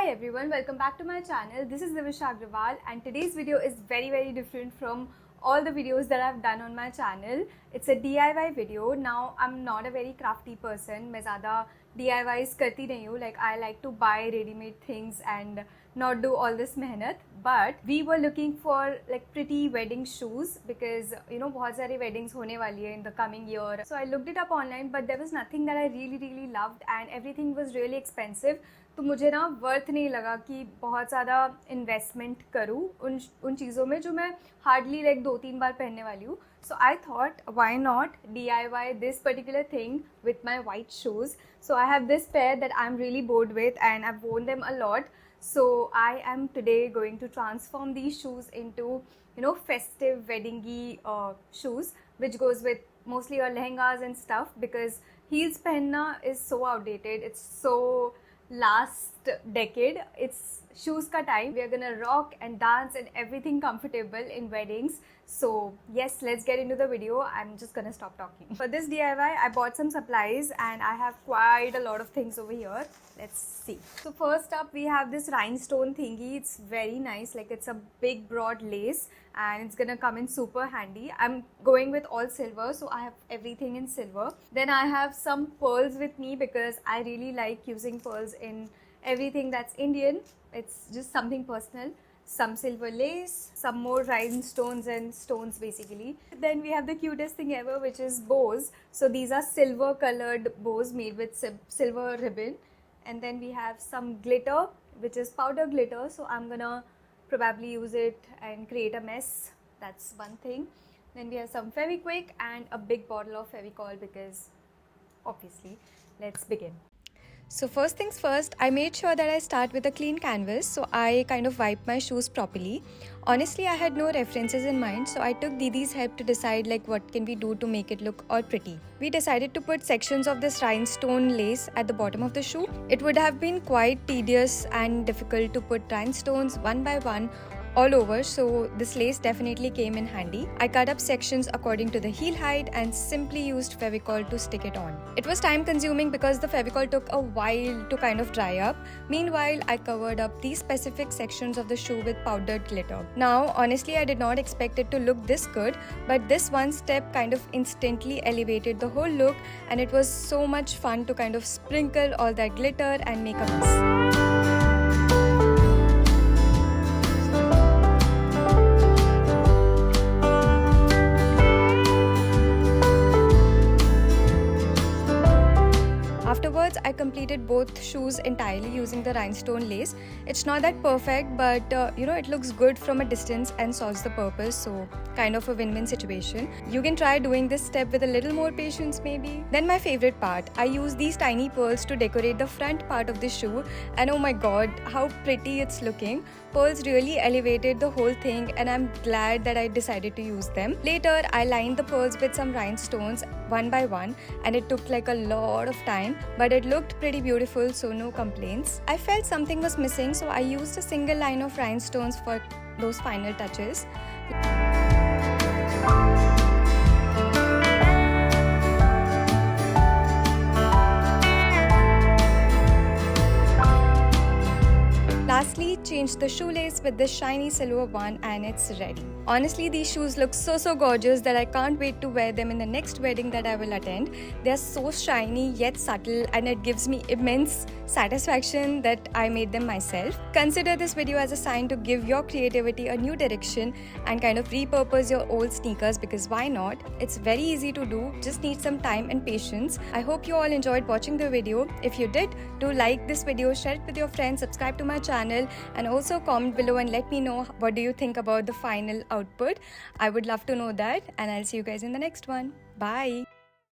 Hi everyone, welcome back to my channel. This is Divisha Agrawal and today's video is very different from all the videos that I've done on my channel. It's a DIY video. Now I'm not a very crafty person. मैं ज़्यादा DIYs करती नहीं हूँ. Like I like to buy ready-made things and not do all this मेहनत. But we were looking for like pretty wedding shoes because you know बहुत सारी weddings होने वाली है in the coming year. So I looked it up online, but there was nothing that I really loved and everything was really expensive. तो मुझे ना worth नहीं लगा कि बहुत ज़्यादा इन्वेस्टमेंट करूँ उन चीज़ों में जो मैं हार्डली लाइक 2-3 बार पहनने वाली हूँ. So I thought why not DIY this particular thing with my white shoes. So I have this pair that I am really bored with and I have worn them a lot. So I am today going to transform these shoes into festive weddingy shoes which goes with mostly your lehengas and stuff because heels pehenna is so outdated. It's so last decade. It's shoes ka time. We are gonna rock and dance and everything comfortable in weddings. So yes, let's get into the video. I'm just gonna stop talking. For this DIY I bought some supplies and I have quite a lot of things over here. Let's see. So first up we have this rhinestone thingy. It's very nice, like it's a big broad lace and it's gonna come in super handy. I'm going with all silver, so I have everything in silver. Then I have some pearls with me because I really like using pearls in everything that's Indian. It's just something personal. Some silver lace, some more rhinestones and stones basically. Then we have the cutest thing ever, which is bows. So these are silver colored bows made with silver ribbon. And then we have some glitter, which is powder glitter. So I'm gonna probably use it and create a mess. That's one thing. Then we have some Fevikwik and a big bottle of Fevicol because obviously. Let's begin. So first things first, I made sure that I start with a clean canvas, so I kind of wiped my shoes properly. Honestly, I had no references in mind, so I took Didi's help to decide like what can we do to make it look all pretty. We decided to put sections of this rhinestone lace at the bottom of the shoe. It would have been quite tedious and difficult to put rhinestones one by one all over, so this lace definitely came in handy. I cut up sections according to the heel height and simply used Fevicol to stick it on. It was time consuming because the Fevicol took a while to kind of dry up. Meanwhile, I covered up these specific sections of the shoe with powdered glitter. Now, honestly, I did not expect it to look this good, but this one step kind of instantly elevated the whole look and it was so much fun to kind of sprinkle all that glitter and make a mess. Afterwards, I completed both shoes entirely using the rhinestone lace. It's not that perfect, but it looks good from a distance and solves the purpose, so kind of a win-win situation. You can try doing this step with a little more patience maybe. Then my favorite part, I used these tiny pearls to decorate the front part of the shoe and oh my god, how pretty it's looking. Pearls really elevated the whole thing and I'm glad that I decided to use them. Later, I lined the pearls with some rhinestones one by one and it took like a lot of time, but it looked pretty beautiful, so no complaints. I felt something was missing, so I used a single line of rhinestones for those final touches. Lastly, change the shoelace with this shiny silver one and it's ready. Honestly, these shoes look so gorgeous that I can't wait to wear them in the next wedding that I will attend. They are so shiny yet subtle and it gives me immense satisfaction that I made them myself. Consider this video as a sign to give your creativity a new direction and kind of repurpose your old sneakers because why not? It's very easy to do, just need some time and patience. I hope you all enjoyed watching the video. If you did, do like this video, share it with your friends, subscribe to my channel and also comment below and let me know what do you think about the final output. I would love to know that and I'll see you guys in the next one. Bye.